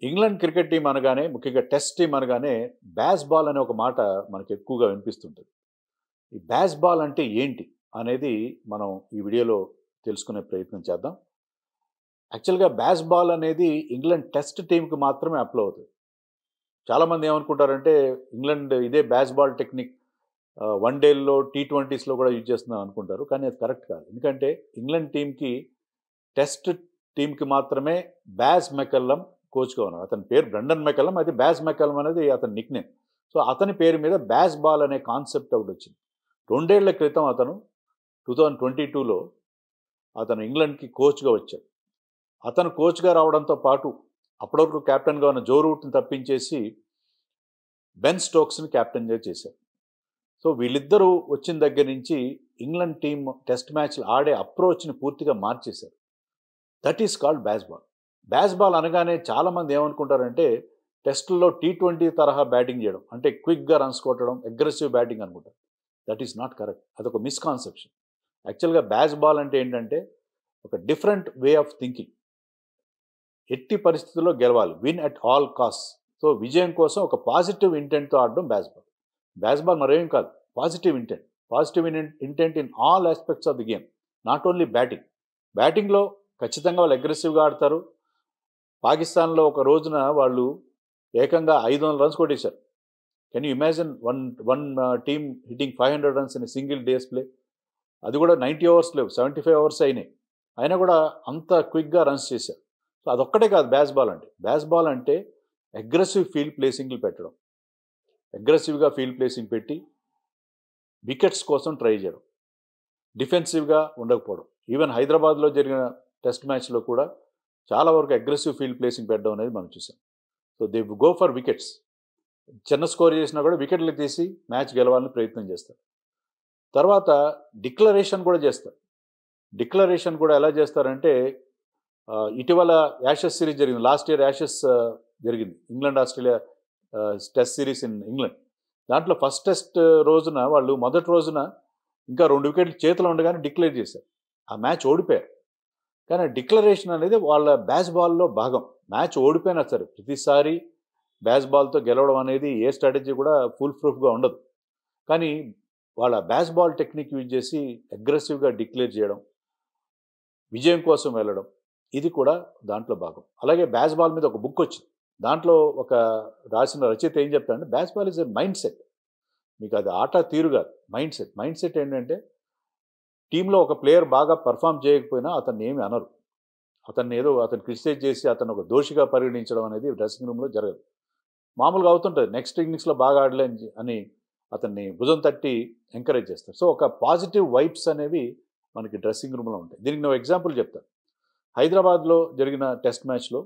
England cricket team అనగానే ముఖ్యంగా test team అనగానే బ్యాస్ బాల్ అనే ఒక మాట మనకు ఎక్కువగా వినిపిస్తుంటుంది. ఈ బ్యాస్ బాల్ అంటే ఏంటి అనేది మనం ఈ వీడియోలో తెలుసుకునే ప్రయత్నం చేద్దాం. యాక్చువల్గా బ్యాస్ బాల్ అనేది ఇంగ్లాండ్ టెస్ట్ టీంకి మాత్రమే అప్లై అవుతుంది. చాలామంది ఏమనుకుంటారంటే ఇంగ్లాండ్ ఇదే బ్యాస్ బాల్ టెక్నిక్ వన్ డేల్లో T20స్లో కూడా యూజ్ చేస్తున్నాం అనుకుంటారు, కానీ అది కరెక్ట్ కాదు. ఎందుకంటే ఇంగ్లాండ్ టీంకి టెస్ట్ టీంకి మాత్రమే బ్యాస్ మెకల్లమ్ కోచ్గా ఉన్నాడు. అతని పేరు బ్రెండన్ మెకల్లమ్, అది బ్యాస్ మెకల్లమ్ అనేది అతని నిక్నేమ్. సో అతని పేరు మీద బ్యాస్ బాల్ అనే కాన్సెప్ట్ ఒకటి వచ్చింది. 2 ఏళ్ల క్రితం అతను 2022లో అతను ఇంగ్లాండ్కి కోచ్గా వచ్చాడు. అతను కోచ్గా రావడంతో పాటు అప్పటివరకు కెప్టెన్గా ఉన్న జో రూట్ని తప్పించేసి బెన్ స్టోక్స్ని కెప్టెన్గా చేశారు. సో వీళ్ళిద్దరూ వచ్చిన దగ్గర నుంచి ఇంగ్లాండ్ టీం టెస్ట్ మ్యాచ్లు ఆడే అప్రోచ్ని పూర్తిగా మార్చేశారు. That is called bazball. Bazball అనగానే చాలామంది ఏమనుకుంటారంటే టెస్టుల్లో T20 తరహా బ్యాటింగ్ చేయడం అంటే క్విక్గా రన్స్ కొట్టడం, అగ్రెసివ్ బ్యాటింగ్ అనుకుంటారు. That is not correct. అదొక మిస్కాన్సెప్షన్. యాక్చువల్గా బ్యాస్ బాల్ అంటే ఏంటంటే ఒక డిఫరెంట్ వే ఆఫ్ థింకింగ్. ఎట్టి పరిస్థితుల్లో గెలవాలి, win at all cost. So విజయం కోసం ఒక పాజిటివ్ ఇంటెంట్తో ఆడడం బ్యాస్ బాల్. బ్యాస్ బాల్ మరేం కాదు, positive intent. Positive intent in all aspects of the game, not only batting. బ్యాటింగ్లో ఖచ్చితంగా వాళ్ళు అగ్రెసివ్గా ఆడతారు. పాకిస్తాన్లో ఒక రోజున వాళ్ళు ఏకంగా 500 రన్స్ కొట్టేశారు. Can you imagine one team hitting 500 runs in single days play? అది కూడా 90 అవర్స్ లేవు, 75 అవర్స్ అయినాయి. అయినా కూడా అంత క్విక్గా రన్స్ చేశారు. సో అదొక్కటే కాదు బ్యాస్ బాల్ అంటే. బ్యాస్ బాల్ అంటే అగ్రెసివ్ ఫీల్డ్ ప్లేసింగ్లు పెట్టడం, అగ్రెసివ్గా ఫీల్డ్ ప్లేసింగ్ పెట్టి వికెట్స్ కోసం ట్రై చేయడం, డిఫెన్సివ్గా ఉండకపోవడం. ఈవెన్ హైదరాబాద్లో జరిగిన టెస్ట్ మ్యాచ్లో కూడా చాలా వరకు అగ్రెసివ్ ఫీల్డ్ ప్లేసింగ్ పెట్టడం అనేది మనం చూసాం. So they go for wickets. చిన్న స్కోర్ చేసినా కూడా వికెట్లు తీసి మ్యాచ్ గెలవాలని ప్రయత్నం చేస్తారు. తర్వాత డిక్లరేషన్ కూడా చేస్తారు. డిక్లరేషన్ కూడా ఎలా చేస్తారంటే ఇటీవల యాషెస్ సిరీస్ జరిగింది, లాస్ట్ ఇయర్ యాషెస్ జరిగింది, England Australia test series in England. దాంట్లో ఫస్ట్ టెస్ట్ రోజున వాళ్ళు మొదటి రోజున ఇంకా 2 వికెట్లు చేతిలో ఉండగానే డిక్లేర్ చేశారు. ఆ మ్యాచ్ ఓడిపోయారు. కానీ డిక్లరేషన్ అనేది వాళ్ళ బ్యాస్ బాల్లో భాగం. మ్యాచ్ ఓడిపోయినా సరే ప్రతిసారి బ్యాస్ బాల్తో గెలవడం అనేది ఏ స్ట్రాటజీ కూడా ఫుల్ ప్రూఫ్గా ఉండదు. కానీ వాళ్ళ బ్యాస్ బాల్ టెక్నిక్ యూజ్ చేసి అగ్రెసివ్గా డిక్లేర్ చేయడం, విజయం కోసం వెళ్ళడం, ఇది కూడా దాంట్లో భాగం. అలాగే బ్యాస్ బాల్ మీద ఒక బుక్ వచ్చింది. దాంట్లో ఒక రాసిన రచయిత ఏం చెప్తాడంటే bazball is a mindset. మీకు అది ఆట తీరు కాదు, మైండ్ సెట్. మైండ్ సెట్ ఏంటంటే టీంలో ఒక ప్లేయర్ బాగా పర్ఫామ్ చేయకపోయినా అతన్ని ఏమి అనరు. అతను క్రిటిసైజ్ చేసి అతను ఒక దోషిగా పరిగణించడం అనేది డ్రెస్సింగ్ రూమ్లో జరగదు. మామూలుగా అవుతుంటుంది, నెక్స్ట్ ఇన్నింగ్స్లో బాగా ఆడలేని అని అతన్ని భుజం తట్టి ఎంకరేజ్ చేస్తారు. సో ఒక పాజిటివ్ వైబ్స్ అనేవి మనకి డ్రెస్సింగ్ రూమ్లో ఉంటాయి. దీనికి నేను ఎగ్జాంపుల్ చెప్తాను. హైదరాబాద్లో జరిగిన టెస్ట్ మ్యాచ్లో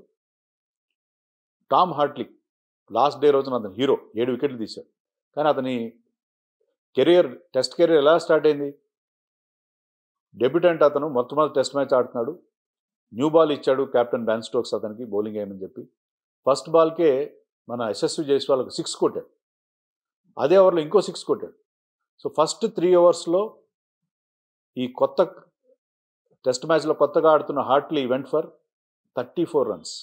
టామ్ హార్ట్లీ లాస్ట్ డే రోజున అతను హీరో, 7 వికెట్లు తీశాడు. కానీ అతని టెస్ట్ కెరీర్ ఎలా స్టార్ట్ అయింది? డెబ్యూటెంట్ అతను, మొట్టమొదటి టెస్ట్ మ్యాచ్ ఆడుతున్నాడు. న్యూ బాల్ ఇచ్చాడు కెప్టెన్ బెన్ స్టోక్స్ అతనికి బౌలింగ్ వేయమని చెప్పి. ఫస్ట్ బాల్కే మన యశస్వి జైస్వాల్ ఒక 6 కొట్టాడు. అదే ఓవర్లో ఇంకో 6 కొట్టాడు. సో ఫస్ట్ 3 ఓవర్స్లో ఈ కొత్త టెస్ట్ మ్యాచ్లో కొత్తగా ఆడుతున్న హార్ట్లీ వెంట్ ఫర్ 34 రన్స్.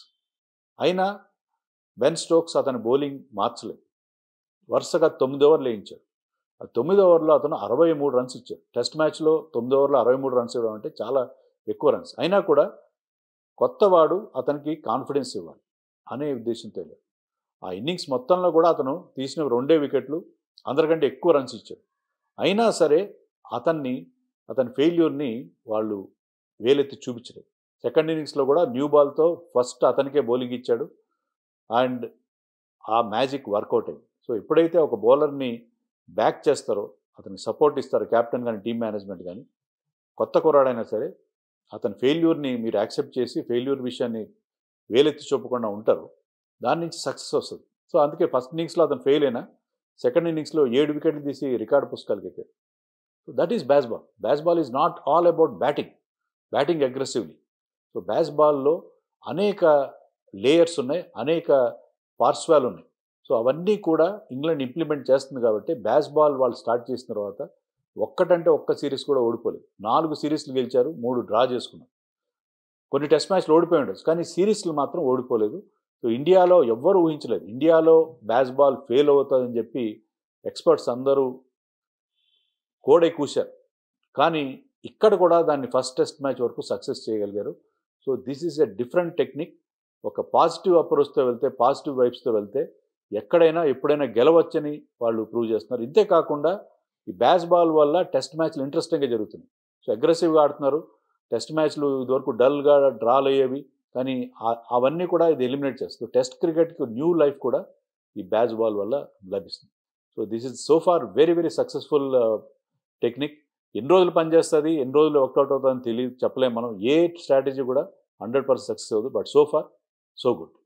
అయినా బెన్ స్టోక్స్ అతని బౌలింగ్ మార్చలేదు. వరుసగా 9 ఓవర్లు వేయించాడు. ఆ 9వ ఓవర్లో అతను 63 రన్స్ ఇచ్చాడు. టెస్ట్ మ్యాచ్లో 9 ఓవర్లో 63 రన్స్ ఇవ్వడం అంటే చాలా ఎక్కువ రన్స్. అయినా కూడా కొత్తవాడు అతనికి కాన్ఫిడెన్స్ ఇవ్వాలి అనే ఉద్దేశంతో వెళ్ళాడు. ఆ ఇన్నింగ్స్ మొత్తంలో కూడా అతను తీసిన 2 వికెట్లు, అందరికంటే ఎక్కువ రన్స్ ఇచ్చాడు. అయినా సరే అతని ఫెయిల్యూర్ని వాళ్ళు వేలెత్తి చూపించలేదు. సెకండ్ ఇన్నింగ్స్లో కూడా న్యూ బాల్తో ఫస్ట్ అతనికే బౌలింగ్ ఇచ్చాడు అండ్ ఆ మ్యాజిక్ వర్కౌట్ అయింది. సో ఎప్పుడైతే ఒక బౌలర్ని బ్యాక్ చేస్తారో, అతనికి సపోర్ట్ ఇస్తారు కెప్టెన్ కానీ టీమ్ మేనేజ్మెంట్ కానీ, కొత్త కుర్రాడైనా సరే అతని ఫెయిల్యూర్ని మీరు యాక్సెప్ట్ చేసి ఫెయిల్యూర్ విషయాన్ని వేలెత్తి చూపకుండా ఉంటారు, దాని నుంచి సక్సెస్ వస్తుంది. సో అందుకే ఫస్ట్ ఇన్నింగ్స్లో అతను ఫెయిల్ అయినా సెకండ్ ఇన్నింగ్స్లో 7 వికెట్లు తీసి రికార్డు పుస్తకాలకి ఎక్కాడు. So that is bazball. Bazball is not all about batting aggressively. So బ్యాస్ బాల్లో అనేక లేయర్స్ ఉన్నాయి, అనేక పార్శ్వాలు ఉన్నాయి. సో అవన్నీ కూడా ఇంగ్లాండ్ ఇంప్లిమెంట్ చేస్తుంది. కాబట్టి బ్యాస్ బాల్ వాళ్ళు స్టార్ట్ చేసిన తర్వాత ఒక్క సిరీస్ కూడా ఓడిపోలేదు. 4 సిరీస్లు గెలిచారు, 3 డ్రా చేసుకున్నారు. కొన్ని టెస్ట్ మ్యాచ్లు ఓడిపోయి ఉండొచ్చు, కానీ సిరీస్లు మాత్రం ఓడిపోలేదు. సో ఇండియాలో ఎవ్వరు ఊహించలేదు. ఇండియాలో బ్యాస్ బాల్ ఫెయిల్ అవుతుందని చెప్పి ఎక్స్పర్ట్స్ అందరూ కోడై కూశారు. కానీ ఇక్కడ కూడా దాన్ని ఫస్ట్ టెస్ట్ మ్యాచ్ వరకు సక్సెస్ చేయగలిగారు. So this is a different technique. ఒక పాజిటివ్ అప్రోచ్తో వెళ్తే, పాజిటివ్ వైబ్స్తో వెళ్తే ఎక్కడైనా ఎప్పుడైనా గెలవచ్చని వాళ్ళు ప్రూవ్ చేస్తున్నారు. ఇంతే కాకుండా ఈ బ్యాస్ బాల్ వల్ల టెస్ట్ మ్యాచ్లు ఇంట్రెస్టింగ్గా జరుగుతున్నాయి. సో అగ్రెసివ్గా ఆడుతున్నారు. టెస్ట్ మ్యాచ్లు ఇదివరకు డల్గా డ్రాలు అయ్యేవి, కానీ అవన్నీ కూడా ఇది ఎలిమినేట్ చేస్తుంది. టెస్ట్ క్రికెట్కి న్యూ లైఫ్ కూడా ఈ బ్యాస్ బాల్ వల్ల లభిస్తుంది. So this is so far very very successful technique. ఎన్ని రోజులు పనిచేస్తుంది, ఎన్ని రోజులు వర్కౌట్ అవుతుందని తెలియదు, చెప్పలేము మనం. ఏ స్ట్రాటజీ కూడా 100% సక్సెస్ అవ్వదు. But so far so good.